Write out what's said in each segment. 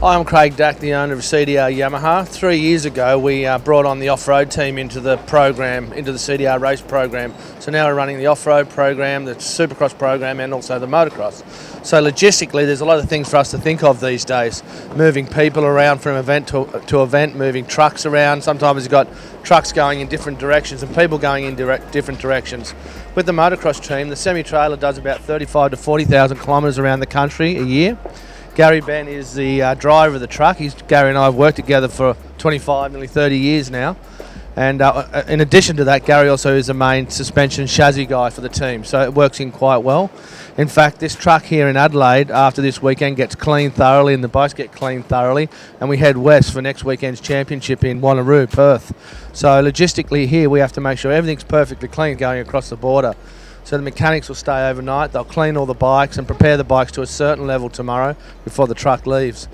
Hi, I'm Craig Dack, the owner of CDR Yamaha. 3 years ago, we brought on the off-road team into the program, into the CDR race program. So now we're running the off-road program, the supercross program, and also the motocross. So logistically, there's a lot of things for us to think of these days. Moving people around from event to event, moving trucks around. Sometimes you've got trucks going in different directions and people going in different directions. With the motocross team, the semi-trailer does about 35 to 40,000 kilometres around the country a year. Gary Ben is the driver of the truck. Gary and I have worked together for 25, nearly 30 years now. And in addition to that, Gary also is the main suspension chassis guy for the team, so it works in quite well. In fact, this truck here in Adelaide, after this weekend, gets cleaned thoroughly, and the bikes get cleaned thoroughly, and we head west for next weekend's championship in Wanneroo, Perth. So logistically here, we have to make sure everything's perfectly clean going across the border. So the mechanics will stay overnight, they'll clean all the bikes and prepare the bikes to a certain level tomorrow before the truck leaves.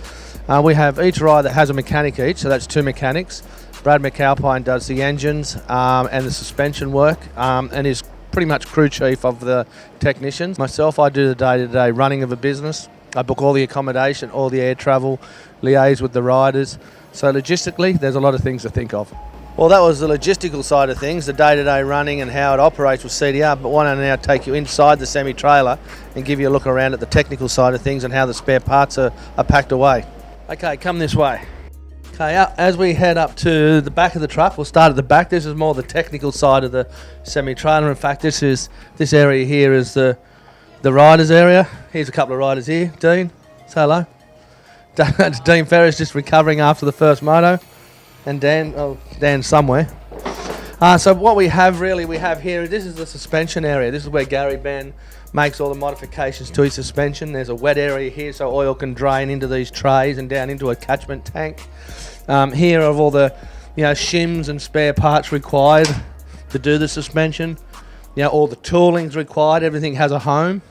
We have each rider that has a mechanic each, so that's 2 mechanics. Brad McAlpine does the engines and the suspension work and is pretty much crew chief of the technicians. Myself, I do the day-to-day running of a business. I book all the accommodation, all the air travel, liaise with the riders. So logistically, there's a lot of things to think of. Well, that was the logistical side of things, the day-to-day running and how it operates with CDR, but why don't I now take you inside the semi-trailer and give you a look around at the technical side of things and how the spare parts are packed away. Okay, come this way. Okay, as we head up to the back of the truck, we'll start at the back. This is more the technical side of the semi-trailer. In fact, this area here is the riders area. Here's a couple of riders here. Dean, say hello. Dean Ferris just recovering after the first moto. And Dan somewhere. So what we have here, this is the suspension area. This is where Gary Ben makes all the modifications to his suspension. There's a wet area here so oil can drain into these trays and down into a catchment tank. Here are all the shims and spare parts required to do the suspension. All the tooling's required. Everything has a home.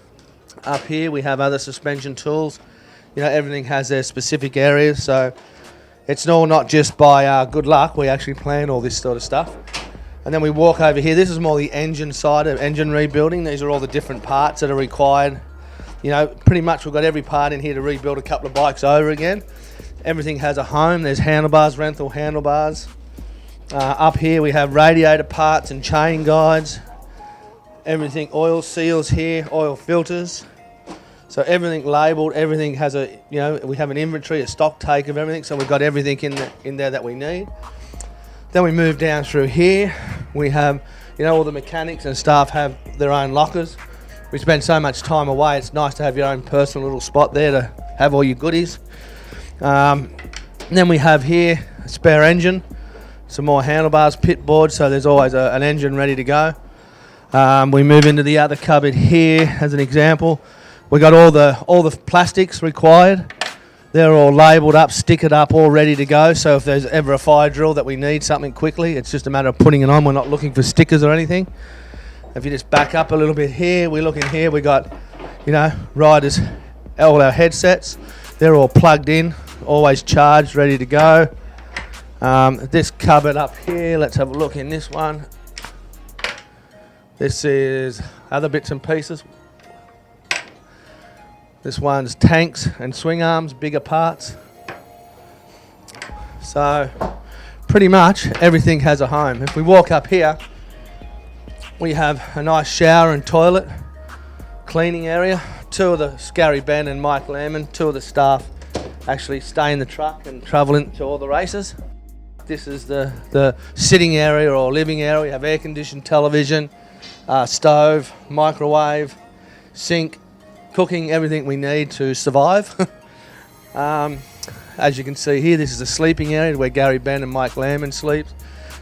Up here we have other suspension tools. Everything has their specific areas, so it's all not just by good luck. We actually plan all this sort of stuff. And then we walk over here. This is more the engine side of engine rebuilding. These are all the different parts that are required. Pretty much we've got every part in here to rebuild a couple of bikes over again. Everything has a home. There's handlebars, rental handlebars. Up here we have radiator parts and chain guides. Everything, oil seals here, oil filters. So everything labelled, everything has we have an inventory, a stock take of everything, so we've got everything in there that we need. Then we move down through here. We have, all the mechanics and staff have their own lockers. We spend so much time away, it's nice to have your own personal little spot there to have all your goodies. Then we have here a spare engine, some more handlebars, pit board, so there's always an engine ready to go. We move into the other cupboard here as an example. We got all the plastics required. They're all labelled up, stickered up, all ready to go. So if there's ever a fire drill that we need something quickly, it's just a matter of putting it on. We're not looking for stickers or anything. If you just back up a little bit here, we look in here. We got, riders, all our headsets. They're all plugged in, always charged, ready to go. This cupboard up here, let's have a look in this one. This is other bits and pieces. This one's tanks and swing arms, bigger parts. So pretty much everything has a home. If we walk up here, we have a nice shower and toilet, cleaning area. 2 of the Gary Ben and Mike Lerman, 2 of the staff actually stay in the truck and travel into all the races. This is the sitting area or living area. We have air conditioned television, stove, microwave, sink, cooking, everything we need to survive. As you can see here, this is the sleeping area where Gary Ben and Mike Lerman sleep.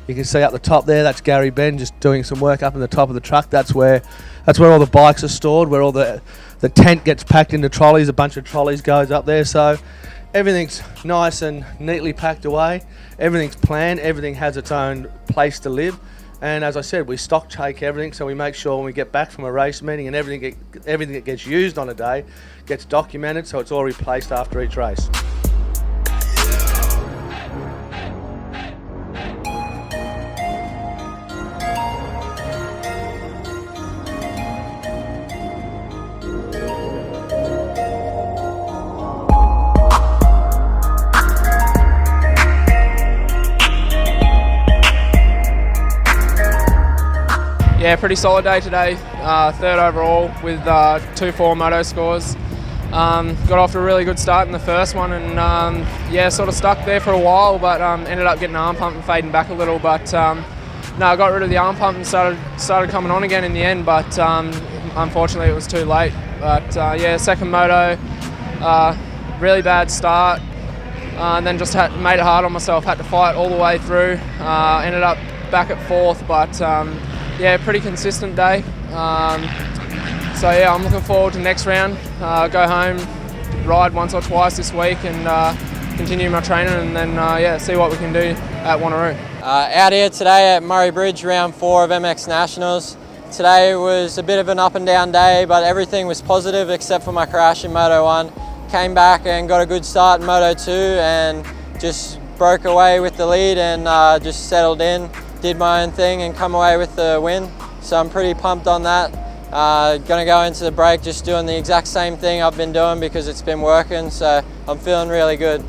You can see up the top there, that's Gary Ben just doing some work up in the top of the truck. That's where all the bikes are stored, where all the tent gets packed into trolleys. A bunch of trolleys goes up there. So everything's nice and neatly packed away. Everything's planned. Everything has its own place to live. And as I said, we stock take everything, so we make sure when we get back from a race meeting and everything that gets used on a day gets documented, so it's all replaced after each race. Yeah, pretty solid day today. Third overall with 2-4 moto scores. Got off to a really good start in the first one, and yeah, sort of stuck there for a while, but ended up getting arm pump and fading back a little. But no, I got rid of the arm pump and started coming on again in the end. But unfortunately, it was too late. But yeah, second moto, really bad start, and then just made it hard on myself. Had to fight all the way through. Ended up back at fourth, but yeah, pretty consistent day. So yeah, I'm looking forward to next round. Go home, ride once or twice this week, and continue my training, and then yeah, see what we can do at Wanneroo. Out here today at Murray Bridge, round 4 of MX Nationals. Today was a bit of an up and down day, but everything was positive except for my crash in Moto 1. Came back and got a good start in Moto 2 and just broke away with the lead and just settled in, did my own thing and come away with the win. So I'm pretty pumped on that. Gonna go into the break just doing the exact same thing I've been doing because it's been working, so I'm feeling really good.